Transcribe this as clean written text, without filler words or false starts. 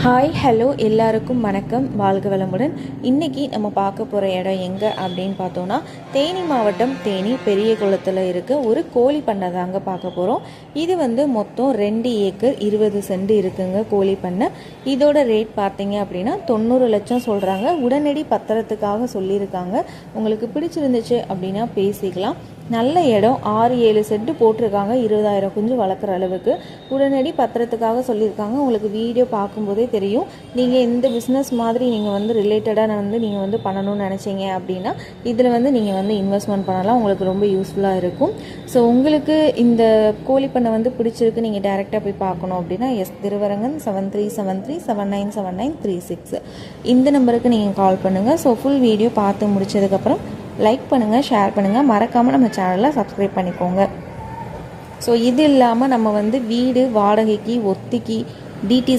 Hi hello எல்லாருக்கும் வணக்கம், வாழ்க வளமுடன். இன்றைக்கி நம்ம பார்க்க போகிற இடம் எங்கே அப்படின்னு பார்த்தோன்னா, தேனி மாவட்டம் தேனி பெரிய குளத்தில் இருக்க ஒரு கோழி பண்ணை தாங்க பார்க்க போகிறோம். இது மொத்தம் 2 ஏக்கர் 20 சென்ட் இருக்குங்க கோழி பண்ணை. இதோட ரேட் பார்த்தீங்க அப்படின்னா 90 லட்சம் சொல்கிறாங்க. உடனடி பத்திரத்துக்காக சொல்லியிருக்காங்க. உங்களுக்கு பிடிச்சிருந்துச்சு அப்படின்னா பேசிக்கலாம். நல்ல இடம், 6-7 சென்ட் போட்டிருக்காங்க. 20,000 குஞ்சு வளர்க்குற அளவுக்கு. உடனடி பத்திரத்துக்காக சொல்லியிருக்காங்க. உங்களுக்கு வீடியோ பார்க்கும்போதே தெரியும். நீங்கள் இந்த பிஸ்னஸ் மாதிரி நீங்கள் ரிலேட்டடாக நீங்கள் பண்ணணும்னு நினச்சிங்க அப்படின்னா இதில் நீங்கள் இன்வெஸ்ட்மெண்ட் பண்ணலாம். உங்களுக்கு ரொம்ப யூஸ்ஃபுல்லாக இருக்கும். ஸோ உங்களுக்கு இந்த கோழி பண்ணை பிடிச்சிருக்கு, நீங்கள் டேரெக்டாக போய் பார்க்கணும் அப்படின்னா திருவரங்கன் 7373797936 இந்த நம்பருக்கு நீங்கள் கால் பண்ணுங்கள். ஸோ ஃபுல் வீடியோ பார்த்து முடிச்சதுக்கப்புறம் லைக் பண்ணுங்கள், ஷேர் பண்ணுங்கள், மறக்காமல் நம்ம சேனலை சப்ஸ்கிரைப் பண்ணிக்கோங்க. ஸோ இது இல்லாமல் நம்ம வீடு வாடகைக்கு, ஒத்திக்கு, டிடி